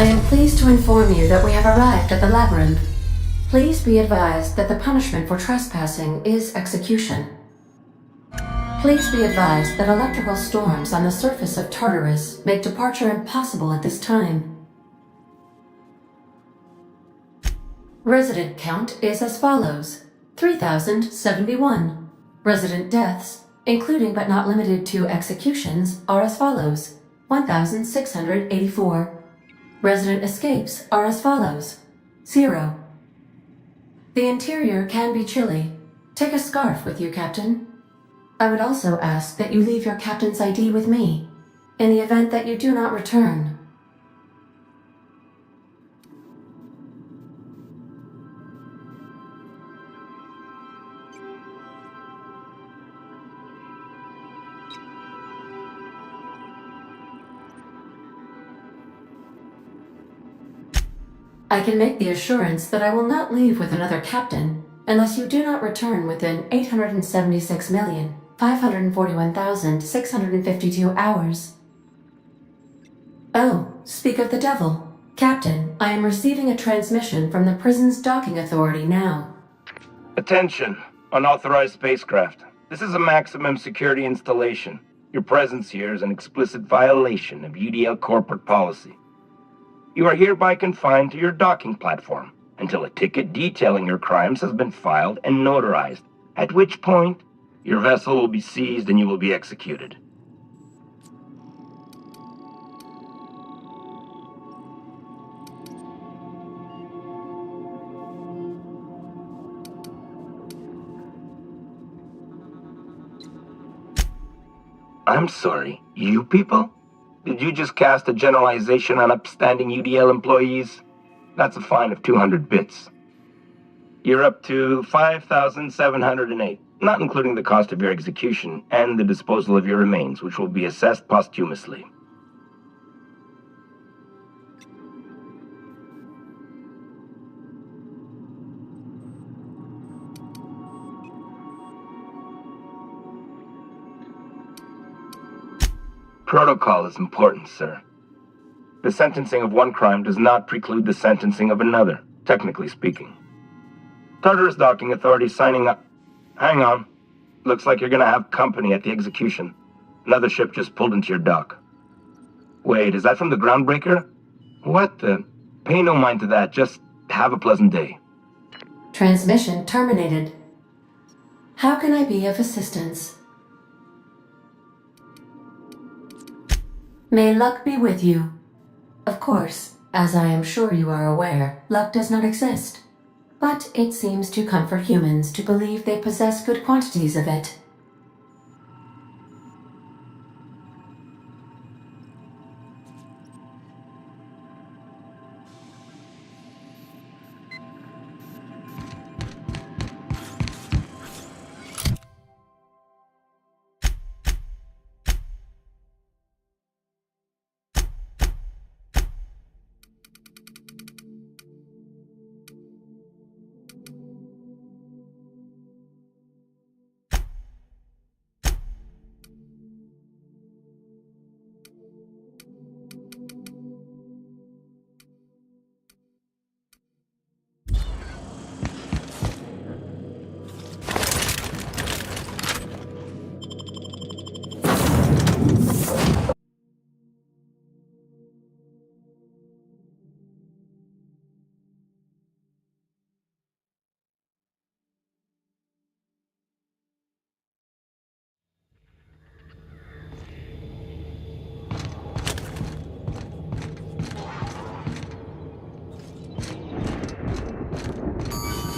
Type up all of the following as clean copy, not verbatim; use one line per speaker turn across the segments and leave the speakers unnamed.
am pleased to inform you that we have arrived at the labyrinth. Please be advised that the punishment for trespassing is execution. Please be advised that electrical storms on the surface of Tartarus make departure impossible at this time. Resident count is as follows: 3,071. Resident deaths, including but not limited to executions, are as follows: 1,684. Resident escapes are as follows: 0. The interior can be chilly. Take a scarf with you, Captain. I would also ask that you leave your captain's ID with me, in the event that you do not return. I can make the assurance that I will not leave with another captain unless you do not return within 876,541,652 hours. Oh, speak of the devil. Captain, I am receiving a transmission from the prison's docking authority now.
Attention, unauthorized spacecraft. This is a maximum security installation. Your presence here is an explicit violation of UDL corporate policy. You are hereby confined to your docking platform until a ticket detailing your crimes has been filed and notarized, at which point your vessel will be seized and you will be executed. I'm sorry, you people? Did you just cast a generalization on upstanding UDL employees? That's a fine of 200 bits. You're up to 5,708, not including the cost of your execution and the disposal of your remains, which will be assessed posthumously. Protocol is important, sir. The sentencing of one crime does not preclude the sentencing of another, technically speaking. Tartarus Docking Authority signing up. Hang on. Looks like you're gonna have company at the execution. Another ship just pulled into your dock. Wait, is that from the Groundbreaker? What the? Pay no mind to that, just have a pleasant day.
Transmission terminated. How can I be of assistance? May luck be with you. Of course, as I am sure you are aware, luck does not exist. But it seems to comfort humans to believe they possess good quantities of it.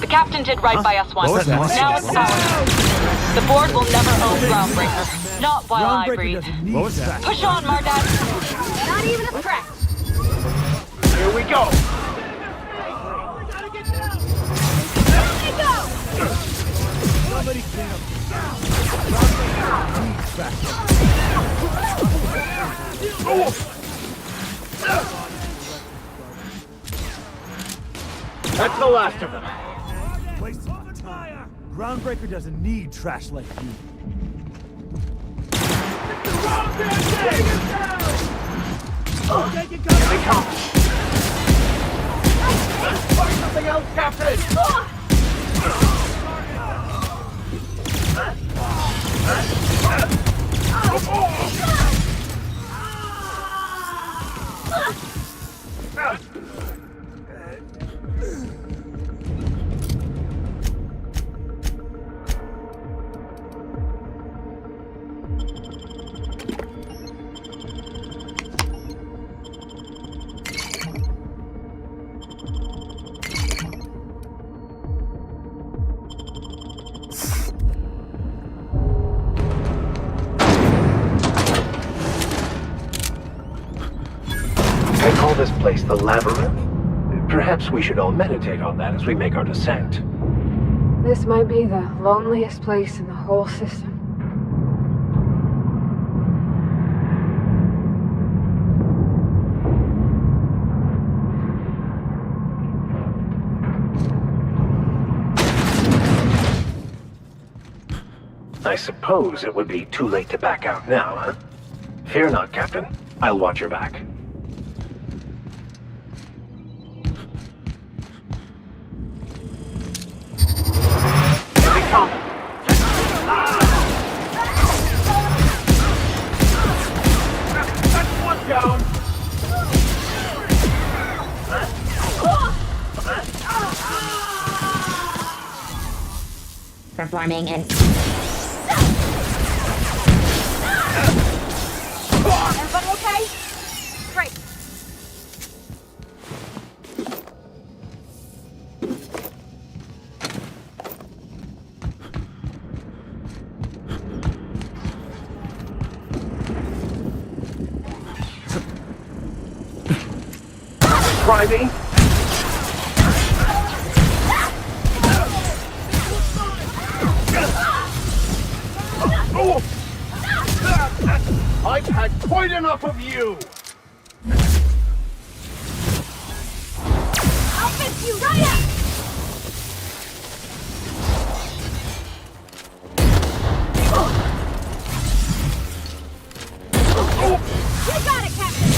The captain did right by us once. Now it's ours. The board will never own Groundbreaker. Not while I breathe. Push on, Mardad. Not even a threat.
Here we go!
There they go!
Somebody clean up.
That's the last of them.
Waste of time. Groundbreaker doesn't need trash like you.
Here they come.
Find something else, Captain!
I call this place the Labyrinth. Perhaps we should all meditate on that as we make our descent.
This might be the loneliest place in the whole system.
I suppose it would be too late to back out now, huh? Fear not, Captain. I'll watch your back. Here they come!
That's one down!
Performing in.
Everybody okay? Great.
Try me?
I've had quite enough of you!
I'll fix you right up! You got it, Captain!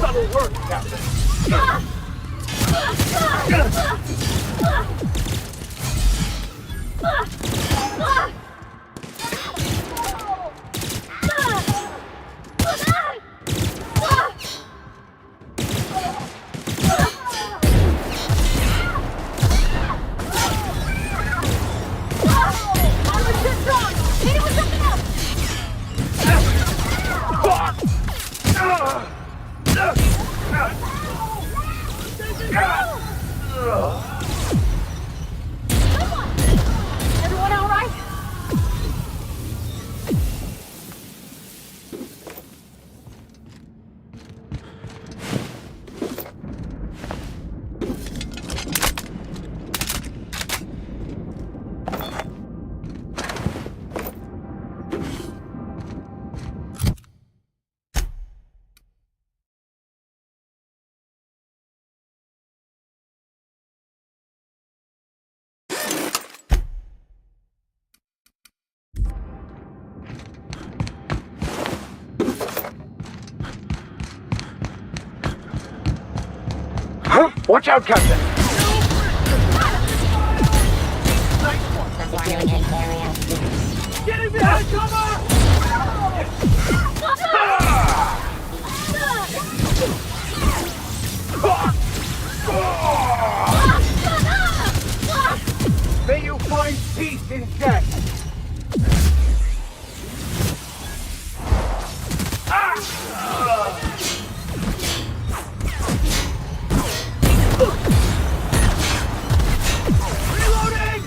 That'll work, Captain!
Everyone all right?
Huh? Watch out, Captain!
Performing in area.
Get him behind cover! May you find peace in death! Reloading!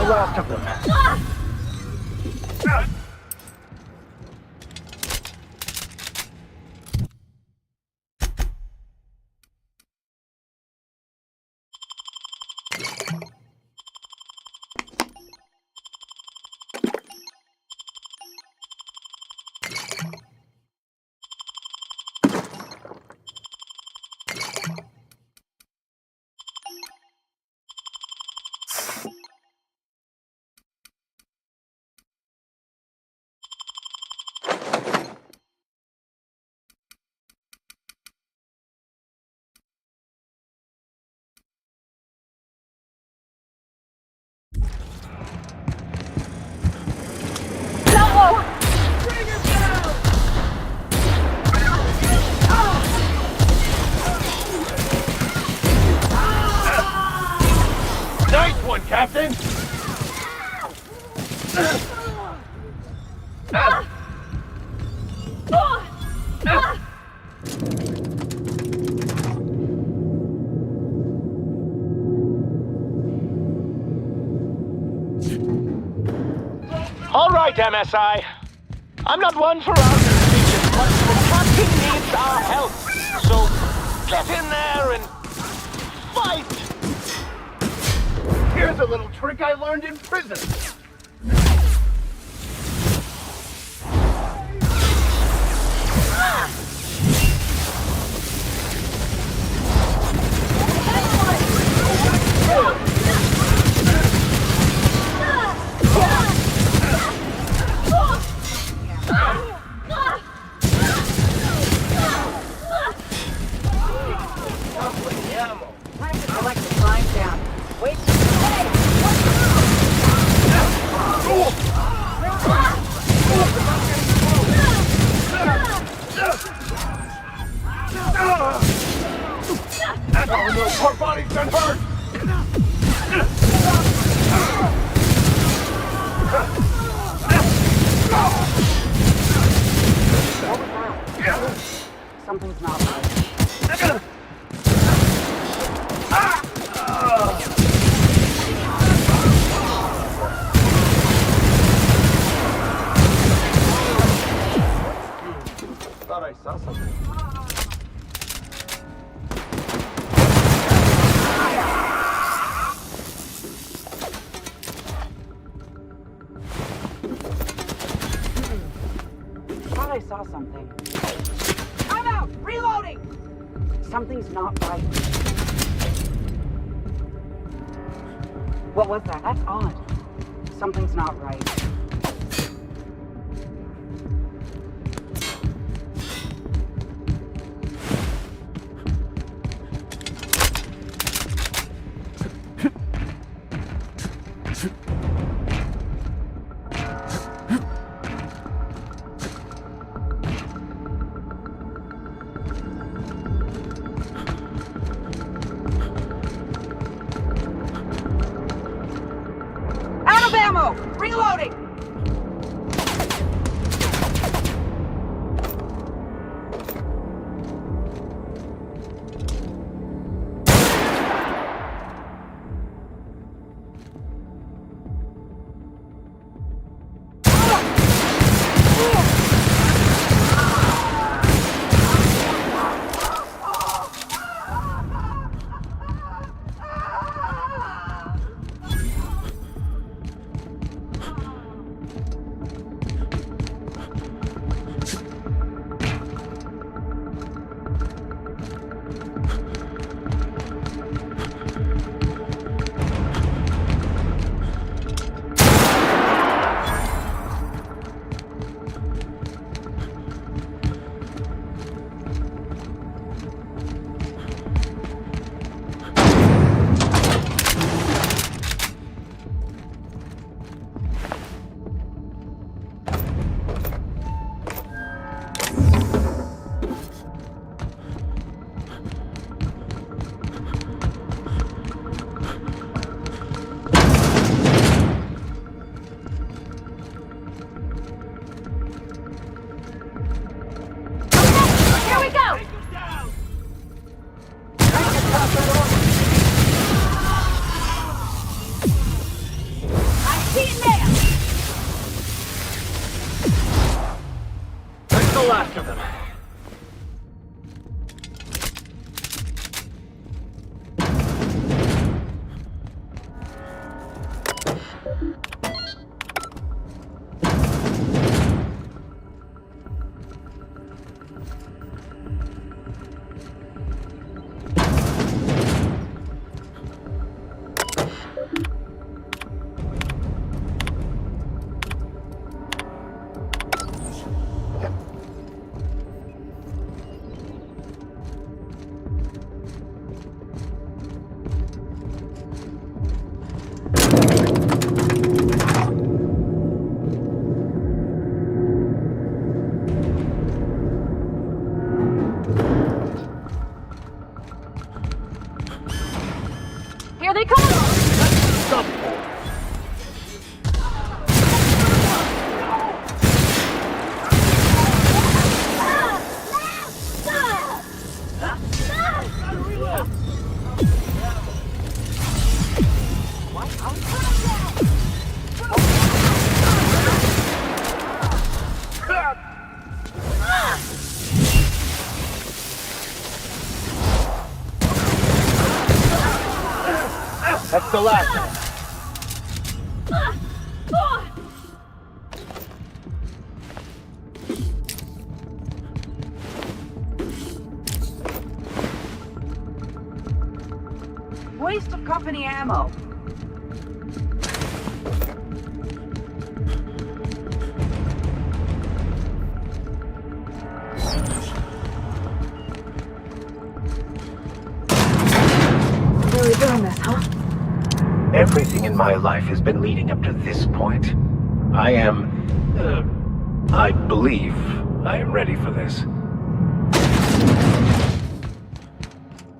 last of them.
Nice one, Captain!
All right, MSI. I'm not one for arguing speeches, but the captain needs our help. So get in there and fight!
Here's a little trick I learned in prison.
I like to climb down. Wait.
Oh no, poor body's been hurt!
Something's not right.
Thought I saw something.
Thought I saw something. I'm out! Reloading! Something's not right. What was that? That's odd. Something's not right. Out of ammo! Reloading!
Here they come!
That's the last.
Waste of company ammo.
Really doing this, huh?
Everything in my life has been leading up to this point. I believe I am ready for this.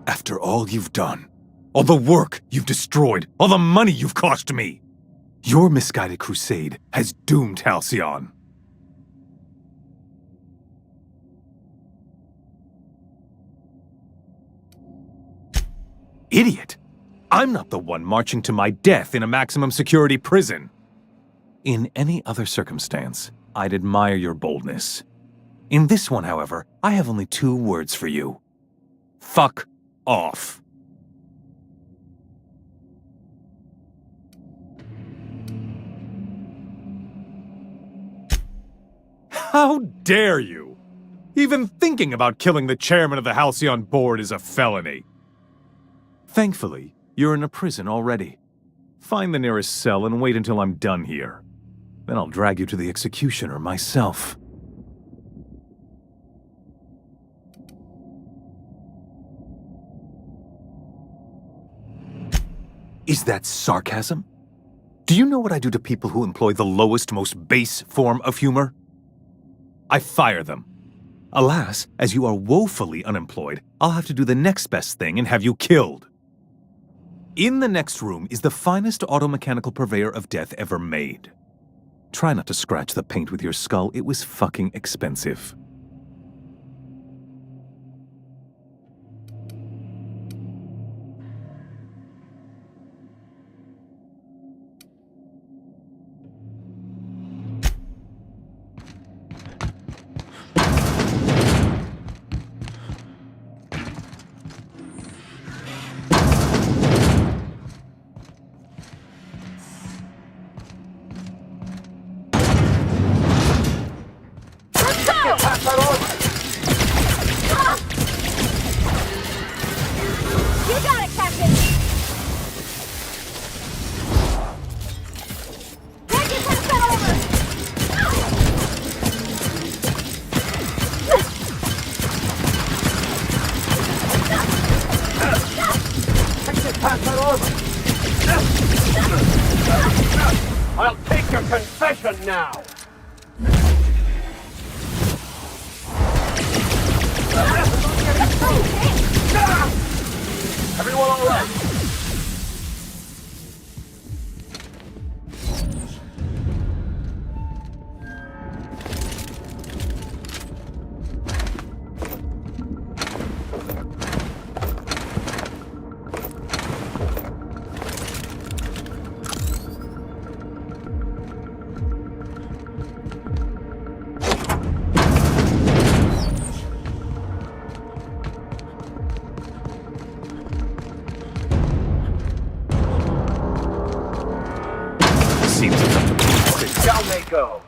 After all you've done, all the work you've destroyed, all the money you've cost me, your misguided crusade has doomed Halcyon. Idiot! I'm not the one marching to my death in a maximum security prison. In any other circumstance, I'd admire your boldness. In this one, however, I have only 2 words for you. Fuck off. How dare you? Even thinking about killing the chairman of the Halcyon board is a felony. Thankfully, you're in a prison already. Find the nearest cell and wait until I'm done here. Then I'll drag you to the executioner myself. Is that sarcasm? Do you know what I do to people who employ the lowest, most base form of humor? I fire them. Alas, as you are woefully unemployed, I'll have to do the next best thing and have you killed. In the next room is the finest automechanical purveyor of death ever made. Try not to scratch the paint with your skull, it was fucking expensive.
I'll take your confession now! Everyone all right? Down they go.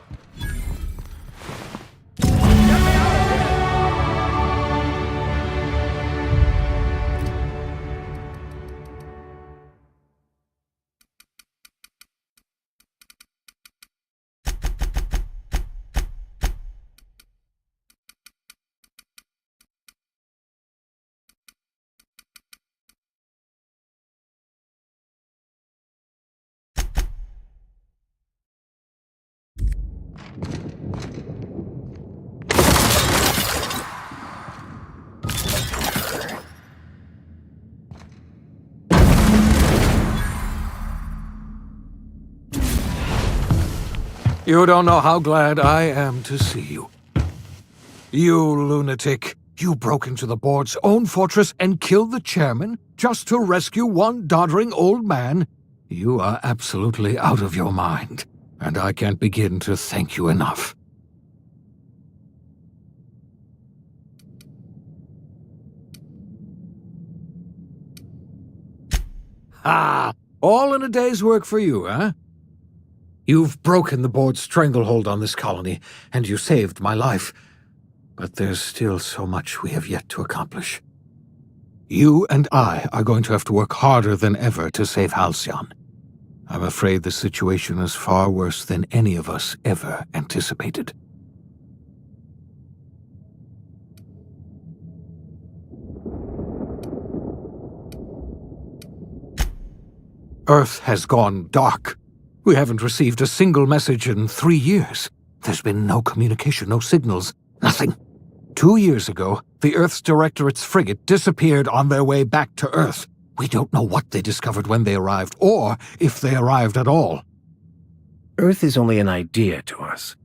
You don't know how glad I am to see you. You lunatic. You broke into the board's own fortress and killed the chairman just to rescue one doddering old man? You are absolutely out of your mind, and I can't begin to thank you enough. Ah, all in a day's work for you, huh? You've broken the board's stranglehold on this colony, and you saved my life. But there's still so much we have yet to accomplish. You and I are going to have to work harder than ever to save Halcyon. I'm afraid the situation is far worse than any of us ever anticipated. Earth has gone dark. We haven't received a single message in 3 years. There's been no communication, no signals, nothing. 2 years ago, the Earth's Directorate's frigate disappeared on their way back to Earth. We don't know what they discovered when they arrived, or if they arrived at all.
Earth is only an idea to us.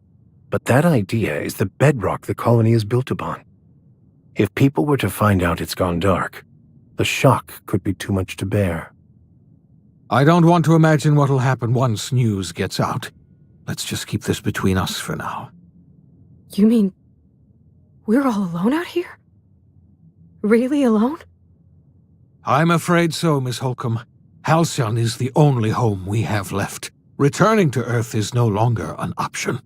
But that idea is the bedrock the colony is built upon. If people were to find out it's gone dark, the shock could be too much to bear.
I don't want to imagine what'll happen once news gets out. Let's just keep this between us for now.
You mean we're all alone out here? Really alone?
I'm afraid so, Miss Holcomb. Halcyon is the only home we have left. Returning to Earth is no longer an option.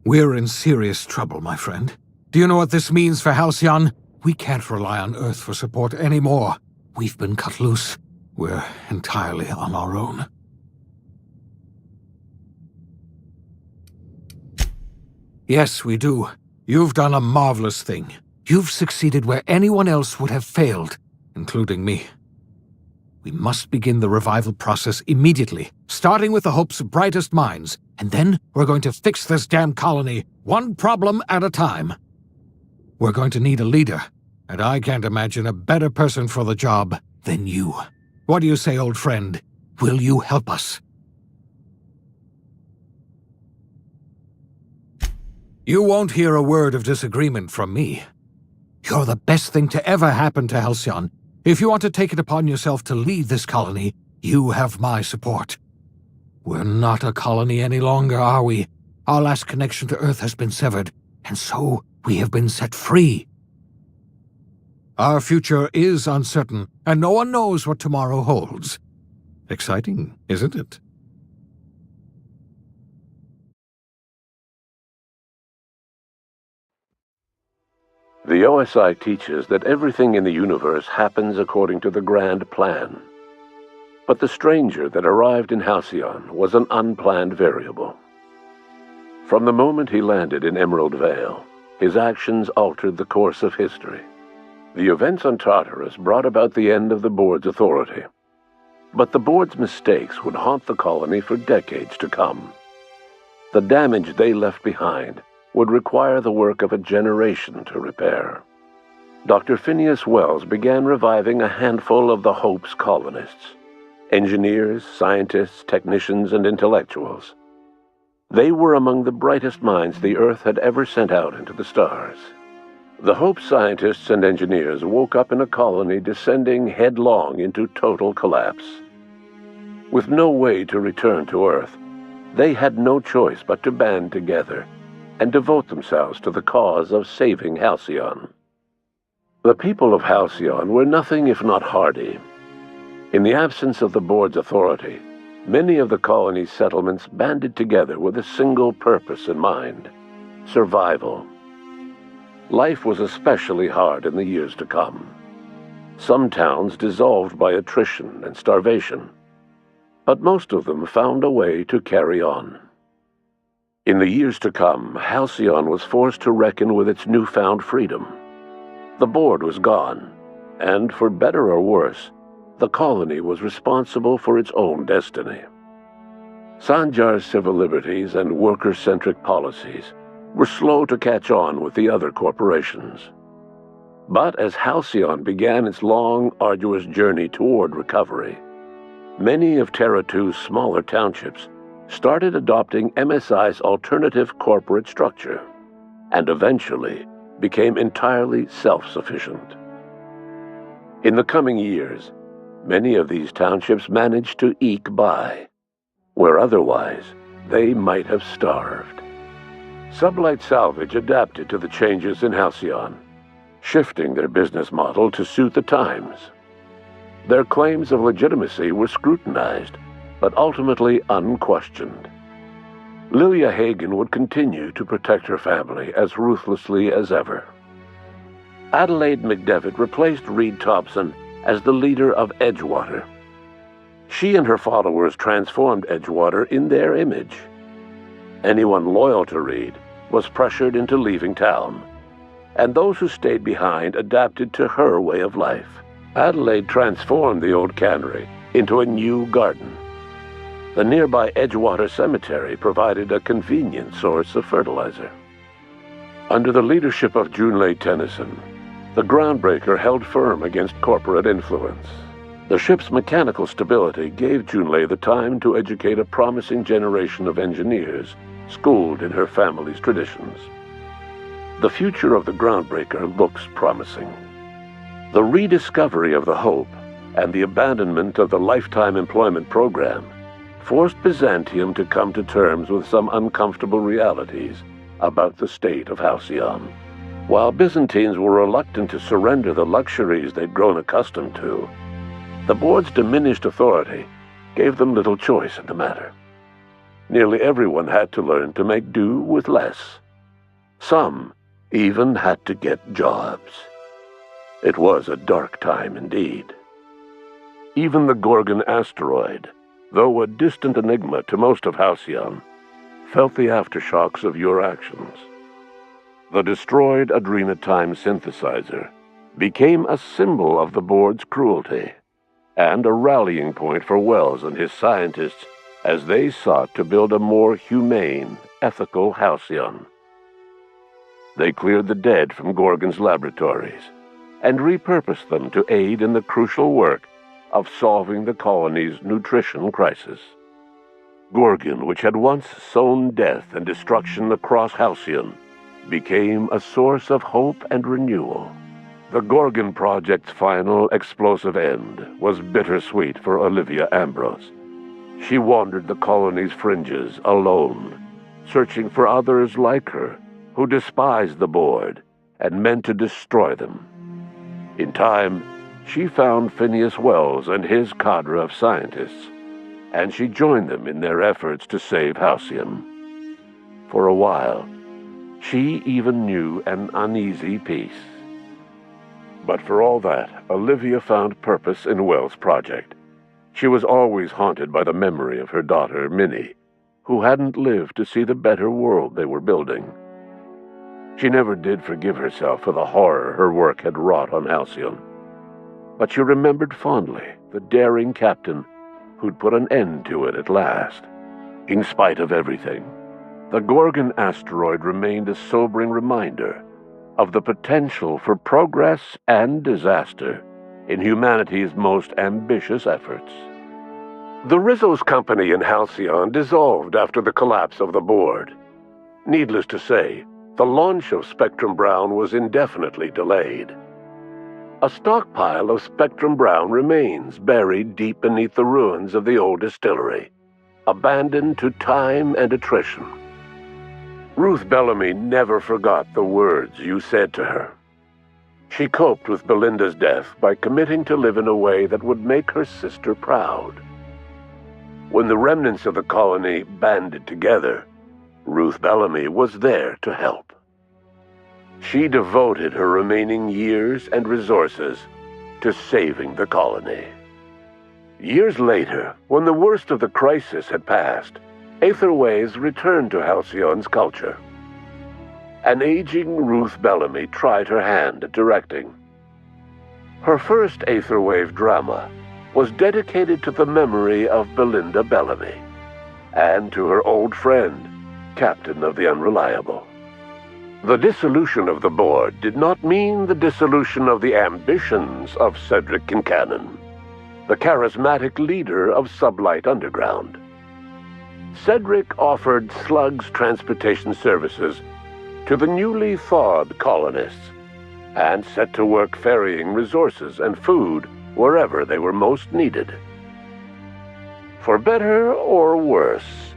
We're in serious trouble, my friend. Do you know what this means for Halcyon? We can't rely on Earth for support anymore. We've been cut loose. We're entirely on our own. Yes, we do. You've done a marvelous thing. You've succeeded where anyone else would have failed, including me. We must begin the revival process immediately, starting with the Hope's brightest minds, and then we're going to fix this damn colony, one problem at a time. We're going to need a leader, and I can't imagine a better person for the job than you. What do you say, old friend? Will you help us? You won't hear a word of disagreement from me. You're the best thing to ever happen to Halcyon. If you want to take it upon yourself to lead this colony, you have my support. We're not a colony any longer, are we? Our last connection to Earth has been severed, and so we have been set free. Our future is uncertain, and no one knows what tomorrow holds. Exciting, isn't it?
The OSI teaches that everything in the universe happens according to the grand plan. But the stranger that arrived in Halcyon was an unplanned variable. From the moment he landed in Emerald Vale, his actions altered the course of history. The events on Tartarus brought about the end of the board's authority. But the board's mistakes would haunt the colony for decades to come. The damage they left behind would require the work of a generation to repair. Dr. Phineas Wells began reviving a handful of the Hope's colonists. Engineers, scientists, technicians, and intellectuals. They were among the brightest minds the Earth had ever sent out into the stars. The Hope scientists and engineers woke up in a colony descending headlong into total collapse. With no way to return to Earth, they had no choice but to band together and devote themselves to the cause of saving Halcyon. The people of Halcyon were nothing if not hardy. In the absence of the board's authority, many of the colony's settlements banded together with a single purpose in mind: survival. Life was especially hard in the years to come. Some towns dissolved by attrition and starvation, but most of them found a way to carry on. In the years to come, Halcyon was forced to reckon with its newfound freedom. The board was gone, and for better or worse, the colony was responsible for its own destiny. Sanjar's civil liberties and worker-centric policies were slow to catch on with the other corporations. But as Halcyon began its long, arduous journey toward recovery, many of Terra II's smaller townships started adopting MSI's alternative corporate structure, and eventually became entirely self-sufficient. In the coming years, many of these townships managed to eke by, where otherwise they might have starved. Sublight Salvage adapted to the changes in Halcyon, shifting their business model to suit the times. Their claims of legitimacy were scrutinized, but ultimately unquestioned. Lilia Hagen would continue to protect her family as ruthlessly as ever. Adelaide McDevitt replaced Reed Thompson as the leader of Edgewater. She and her followers transformed Edgewater in their image. Anyone loyal to Reed was pressured into leaving town, and those who stayed behind adapted to her way of life. Adelaide transformed the old cannery into a new garden. The nearby Edgewater Cemetery provided a convenient source of fertilizer. Under the leadership of Junlei Tennyson, the Groundbreaker held firm against corporate influence. The ship's mechanical stability gave Junlei the time to educate a promising generation of engineers schooled in her family's traditions. The future of the Groundbreaker looks promising. The rediscovery of the Hope and the abandonment of the Lifetime Employment Program forced Byzantium to come to terms with some uncomfortable realities about the state of Halcyon. While Byzantines were reluctant to surrender the luxuries they'd grown accustomed to, the board's diminished authority gave them little choice in the matter. Nearly everyone had to learn to make do with less. Some even had to get jobs. It was a dark time indeed. Even the Gorgon asteroid, though a distant enigma to most of Halcyon, felt the aftershocks of your actions. The destroyed Adrenatime synthesizer became a symbol of the board's cruelty, and a rallying point for Wells and his scientists as they sought to build a more humane, ethical Halcyon. They cleared the dead from Gorgon's laboratories and repurposed them to aid in the crucial work of solving the colony's nutrition crisis. Gorgon, which had once sown death and destruction across Halcyon, became a source of hope and renewal. The Gorgon Project's final explosive end was bittersweet for Olivia Ambrose. She wandered the colony's fringes alone, searching for others like her who despised the board and meant to destroy them. In time, she found Phineas Wells and his cadre of scientists, and she joined them in their efforts to save Halcyon. For a while, she even knew an uneasy peace. But for all that, Olivia found purpose in Wells' project. She was always haunted by the memory of her daughter, Minnie, who hadn't lived to see the better world they were building. She never did forgive herself for the horror her work had wrought on Halcyon, but she remembered fondly the daring captain who'd put an end to it at last. In spite of everything, the Gorgon asteroid remained a sobering reminder of the potential for progress and disaster in humanity's most ambitious efforts. The Rizzo's company in Halcyon dissolved after the collapse of the board. Needless to say, the launch of Spectrum Brown was indefinitely delayed. A stockpile of Spectrum Brown remains buried deep beneath the ruins of the old distillery, abandoned to time and attrition. Ruth Bellamy never forgot the words you said to her. She coped with Belinda's death by committing to live in a way that would make her sister proud. When the remnants of the colony banded together, Ruth Bellamy was there to help. She devoted her remaining years and resources to saving the colony. Years later, when the worst of the crisis had passed, Aetherways returned to Halcyon's culture. An aging Ruth Bellamy tried her hand at directing. Her first Aetherwave drama was dedicated to the memory of Belinda Bellamy and to her old friend, Captain of the Unreliable. The dissolution of the board did not mean the dissolution of the ambitions of Cedric Kincannon, the charismatic leader of Sublight Underground. Cedric offered Slug's transportation services to the newly thawed colonists and set to work ferrying resources and food wherever they were most needed. For better or worse,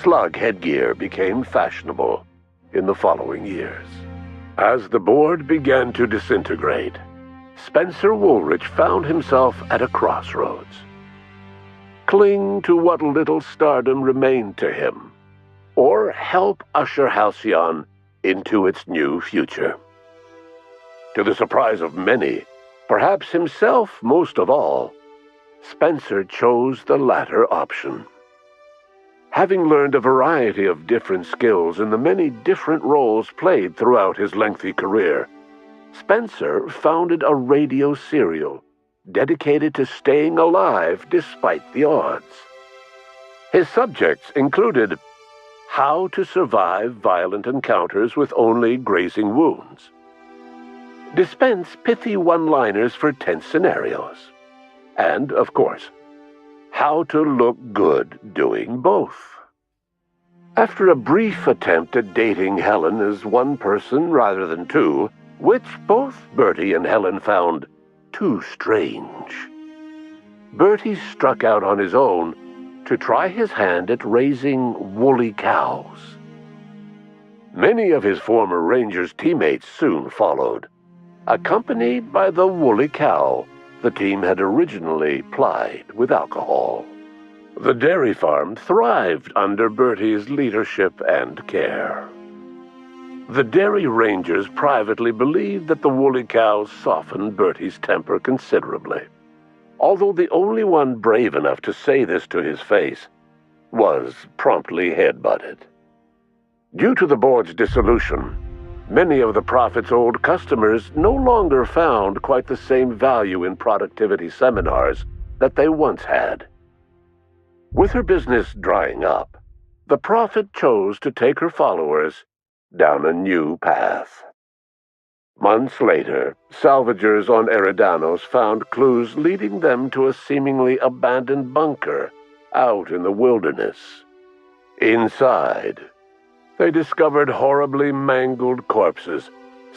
slug headgear became fashionable in the following years. As the board began to disintegrate, Spencer Woolrich found himself at a crossroads. Cling to what little stardom remained to him, or help usher Halcyon into its new future. To the surprise of many, perhaps himself most of all, Spencer chose the latter option. Having learned a variety of different skills in the many different roles played throughout his lengthy career, Spencer founded a radio serial dedicated to staying alive despite the odds. His subjects included how to survive violent encounters with only grazing wounds, dispense pithy one-liners for tense scenarios, and, of course, how to look good doing both. After a brief attempt at dating Helen as one person rather than two, which both Bertie and Helen found too strange, Bertie struck out on his own to try his hand at raising woolly cows. Many of his former Rangers teammates soon followed, accompanied by the woolly cow the team had originally plied with alcohol. The dairy farm thrived under Bertie's leadership and care. The Dairy Rangers privately believed that the woolly cows softened Bertie's temper considerably, although the only one brave enough to say this to his face was promptly headbutted. Due to the board's dissolution, many of the Prophet's old customers no longer found quite the same value in productivity seminars that they once had. With her business drying up, the Prophet chose to take her followers down a new path. Months later, salvagers on Eridanos found clues leading them to a seemingly abandoned bunker out in the wilderness. Inside, they discovered horribly mangled corpses,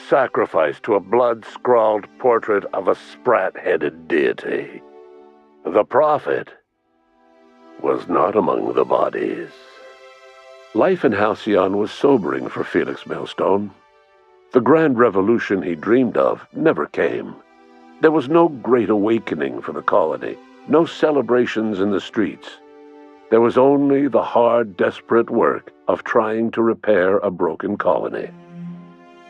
sacrificed to a blood-scrawled portrait of a sprat-headed deity. The Prophet was not among the bodies. Life in Halcyon was sobering for Felix Millstone. The grand revolution he dreamed of never came. There was no great awakening for the colony, no celebrations in the streets. There was only the hard, desperate work of trying to repair a broken colony.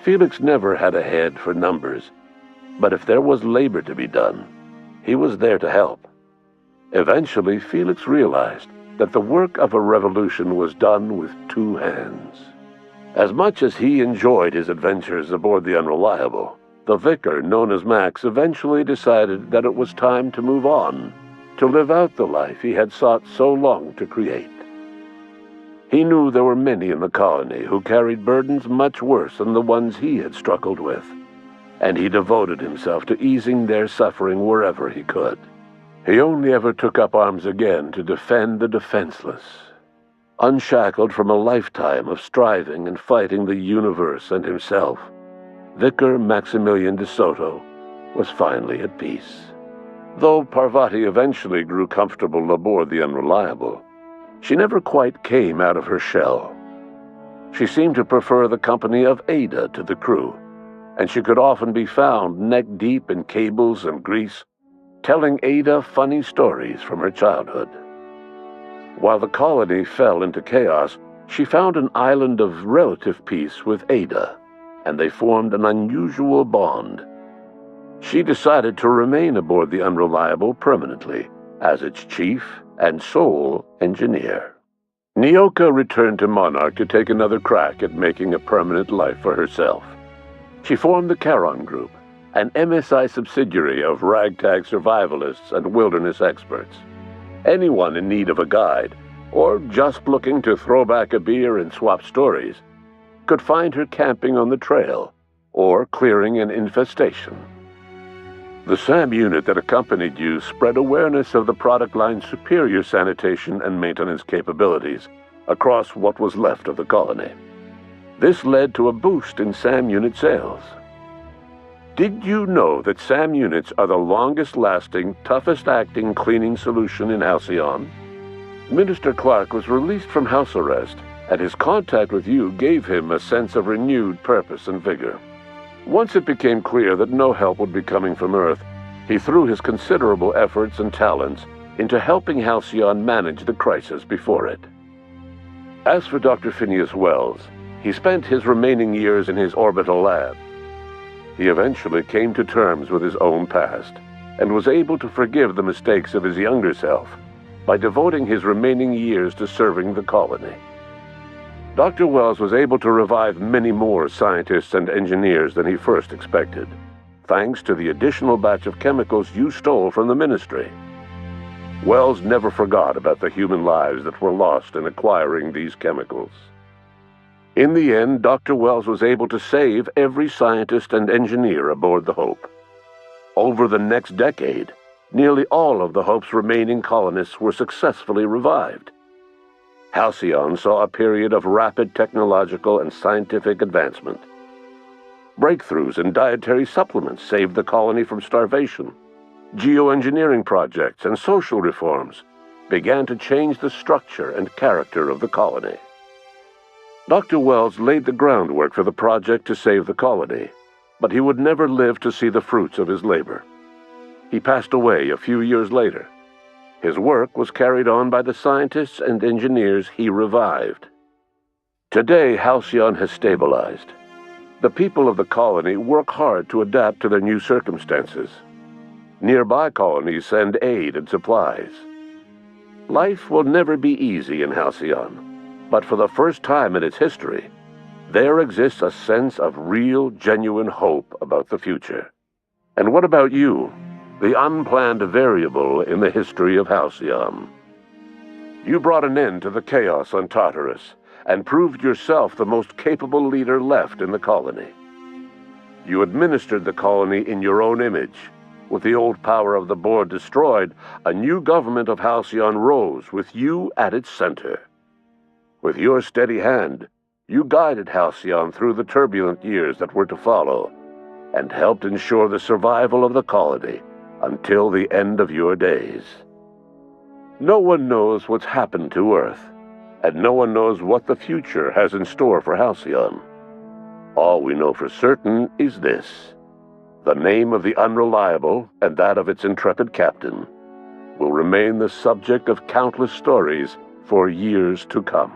Felix never had a head for numbers, but if there was labor to be done, he was there to help. Eventually, Felix realized that the work of a revolution was done with two hands. As much as he enjoyed his adventures aboard the Unreliable, the vicar, known as Max, eventually decided that it was time to move on, to live out the life he had sought so long to create. He knew there were many in the colony who carried burdens much worse than the ones he had struggled with, and he devoted himself to easing their suffering wherever he could. He only ever took up arms again to defend the defenseless. Unshackled from a lifetime of striving and fighting the universe and himself, Vicar Maximilian de Soto was finally at peace. Though Parvati eventually grew comfortable aboard the Unreliable, she never quite came out of her shell. She seemed to prefer the company of Ada to the crew, and she could often be found neck-deep in cables and grease, telling Ada funny stories from her childhood. While the colony fell into chaos, she found an island of relative peace with Ada, and they formed an unusual bond. She decided to remain aboard the Unreliable permanently as its chief and sole engineer. Nyoka returned to Monarch to take another crack at making a permanent life for herself. She formed the Charon Group, an MSI subsidiary of ragtag survivalists and wilderness experts. Anyone in need of a guide, or just looking to throw back a beer and swap stories, could find her camping on the trail or clearing an infestation. The SAM unit that accompanied you spread awareness of the product line's superior sanitation and maintenance capabilities across what was left of the colony. This led to a boost in SAM unit sales. Did you know that SAM units are the longest-lasting, toughest-acting cleaning solution in Halcyon? Minister Clark was released from house arrest, and his contact with you gave him a sense of renewed purpose and vigor. Once it became clear that no help would be coming from Earth, he threw his considerable efforts and talents into helping Halcyon manage the crisis before it. As for Dr. Phineas Wells, he spent his remaining years in his orbital lab. He eventually came to terms with his own past, and was able to forgive the mistakes of his younger self by devoting his remaining years to serving the colony. Dr. Wells was able to revive many more scientists and engineers than he first expected, thanks to the additional batch of chemicals you stole from the Ministry. Wells never forgot about the human lives that were lost in acquiring these chemicals. In the end, Dr. Wells was able to save every scientist and engineer aboard the Hope. Over the next decade, nearly all of the Hope's remaining colonists were successfully revived. Halcyon saw a period of rapid technological and scientific advancement. Breakthroughs in dietary supplements saved the colony from starvation. Geoengineering projects and social reforms began to change the structure and character of the colony. Dr. Wells laid the groundwork for the project to save the colony, but he would never live to see the fruits of his labor. He passed away a few years later. His work was carried on by the scientists and engineers he revived. Today, Halcyon has stabilized. The people of the colony work hard to adapt to their new circumstances. Nearby colonies send aid and supplies. Life will never be easy in Halcyon, but for the first time in its history, there exists a sense of real, genuine hope about the future. And what about you? The unplanned variable in the history of Halcyon. You brought an end to the chaos on Tartarus, and proved yourself the most capable leader left in the colony. You administered the colony in your own image. With the old power of the board destroyed, a new government of Halcyon rose, with you at its center. With your steady hand, you guided Halcyon through the turbulent years that were to follow, and helped ensure the survival of the colony until the end of your days. No one knows what's happened to Earth, and no one knows what the future has in store for Halcyon. All we know for certain is this: the name of the Unreliable and that of its intrepid captain will remain the subject of countless stories for years to come.